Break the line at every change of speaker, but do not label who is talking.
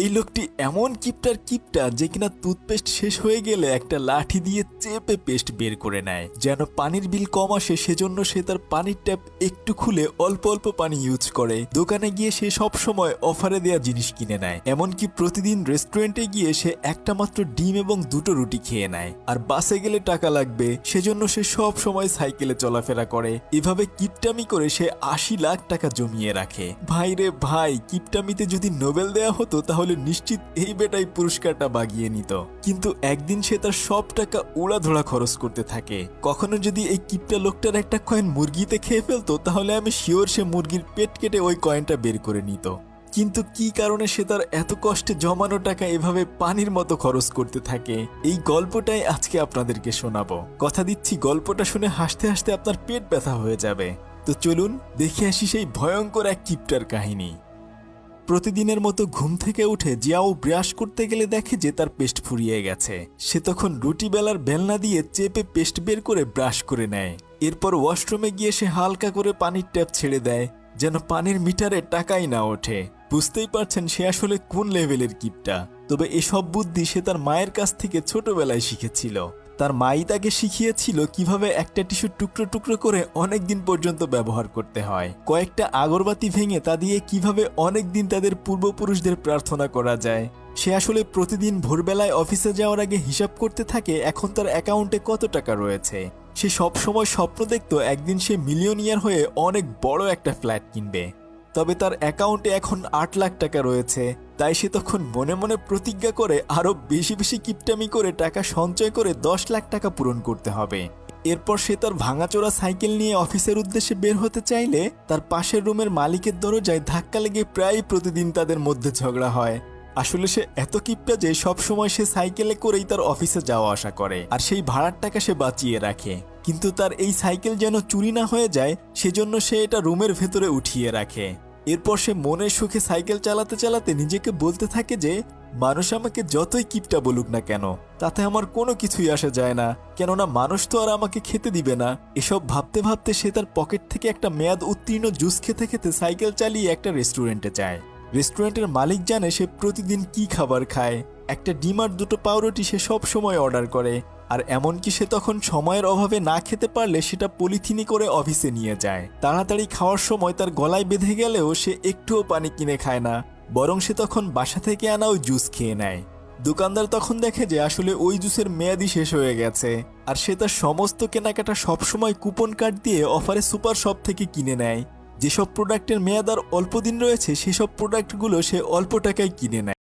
এই লোকটি এমন কিপটা যে কিনা টুথপেস্ট শেষ হয়ে গেলে একটা লাঠি দিয়ে চেপে পেস্ট বের করে নেয় যেন পানির বিল কম আসে, সেজন্য সে তার পানির ট্যাপ একটু খুলে অল্প অল্প পানি ইউজ করে। দোকানে গিয়ে সে সব সময় অফারে দেওয়া জিনিস কিনে নেয়, এমনকি প্রতিদিন রেস্টুরেন্টে গিয়ে সে একটা মাত্র ডিম এবং দুটো রুটি খেয়ে নেয়। আর বাসে গেলে টাকা লাগবে সেজন্য সে সব সময় সাইকেলে চলাফেরা করে। এভাবে কিপটামি করে সে ৮০ লাখ টাকা জমিয়ে রাখে। ভাই রে ভাই, কিপটামিতে যদি নোবেল দেয়া হতো তাহলে নিশ্চিত এই বেটাই পুরস্কারটা বাগিয়ে নিত। কিন্তু একদিন সে তার সব টাকা উড়াধুরা খরচ করতে থাকে। কখনো যদি এই কিপটা লোকটার একটা কয়েন মুরগিতে খেয়ে ফেলতো তাহলে আমি শিওর সে মুরগির পেট কেটে ওই কয়েনটা বের করে নিত। কিন্তু কি কারণে সে তার এত কষ্টে জমানো টাকা এভাবে পানির মতো খরচ করতে থাকে, এই গল্পটাই আজকে আপনাদেরকে শোনাবো। কথা দিচ্ছি গল্পটা শুনে হাসতে হাসতে আপনার পেট ব্যথা হয়ে যাবে। তো চলুন দেখে আসি সেই ভয়ঙ্কর এক কিপটার কাহিনী। প্রতিদিনের মতো ঘুম থেকে উঠে জিয়াও ব্রাশ করতে গেলে দেখে যে তার পেস্ট ফুরিয়ে গেছে। সে তখন রুটি বেলার বেলনা দিয়ে চেপে পেস্ট বের করে ব্রাশ করে নেয়। এরপর ওয়াশরুমে গিয়ে সে হালকা করে পানির ট্যাপ ছেড়ে দেয় যেন পানির মিটারে টাকাই না ওঠে। বুঝতেই পারছেন সে আসলে কোন লেভেলের কিপটা। তবে এসব বুদ্ধি সে তার মায়ের কাছ থেকে ছোটবেলায় শিখেছিল। তার মাই তাকে শিখিয়েছিল কিভাবে একটা টিস্যু টুকরো টুকরো করে অনেক দিন পর্যন্ত ব্যবহার করতে হয়, কয়েকটা আগরবাতি ভেঙে তা দিয়ে কিভাবে অনেক দিন তাদের পূর্বপুরুষদের প্রার্থনা করা যায়। সে আসলে প্রতিদিন ভোরবেলায় অফিসে যাওয়ার আগে হিসাব করতে থাকে এখন তার অ্যাকাউন্টে কত টাকা রয়েছে। সে সব সময় স্বপ্ন দেখতো একদিন সে মিলিয়নিয়ার হয়ে অনেক বড় একটা ফ্ল্যাট কিনবে। তবে তার অ্যাকাউন্টে এখন ৮ লাখ টাকা রয়েছে। তাই সে তখন মনে মনে প্রতিজ্ঞা করে আরো বেশি বেশি কিপটামি করে টাকা সঞ্চয় করে ১০ লাখ টাকা পূরণ করতে হবে। এরপর সে তার ভাঙাচোরা সাইকেল নিয়ে অফিসের উদ্দেশ্যে বের হতে চাইলে তার পাশের রুমের মালিকের দরজায় ধাক্কা লেগে প্রায় প্রতিদিন তাদের মধ্যে ঝগড়া হয়। আসলে সে এত কিপটা যে সব সময় সে সাইকেলে করেই তার অফিসে যাওয়া আসা করে আর সেই ভাড়ার টাকা সে বাঁচিয়ে রাখে। কিন্তু তার এই সাইকেল যেন চুরি না হয়ে যায় সেজন্য সে এটা রুমের ভেতরে উঠিয়ে রাখে। এরপর সে মনের সুখে সাইকেল চালাতে চালাতে নিজেকে বলতে থাকে যে মানুষ আমাকে যতই কিপটা বলুক না কেন তাতে আমার কোনো কিছুই আসে যায় না, কেননা মানুষ তো আর আমাকে খেতে দিবে না। এসব ভাবতে ভাবতে সে তার পকেট থেকে একটা মেয়াদ উত্তীর্ণ জুস খেতে খেতে সাইকেল চালিয়ে একটা রেস্টুরেন্টে যায়। রেস্টুরেন্টের মালিক জানে সে প্রতিদিন কি খাবার খায়। একটা ডিম আর দুটো পাউরুটি সে সব সময় অর্ডার করে। আর এমনকি সে তখন সময়ের অভাবে না খেতে পারলে সেটা পলিথিনে করে অফিসে নিয়ে যায়। তাড়াতাড়ি খাওয়ার সময় তার গলায় বেঁধে গেলেও সে একটুও পানি কিনে খায় না, বরং সে তখন বাসা থেকে আনা ওই জুস খেয়ে নেয়। দোকানদার তখন দেখে যে আসলে ওই জুসের মেয়াদই শেষ হয়ে গেছে আর সে তার সমস্ত কেনাকাটা সবসময় কুপন কার্ড দিয়ে অফারে সুপার শপ থেকে কিনে নেয়। যেসব প্রোডাক্টের মেয়াদ আর অল্প দিন রয়েছে সেসব প্রোডাক্টগুলো সে অল্প টাকায় কিনে নেয়।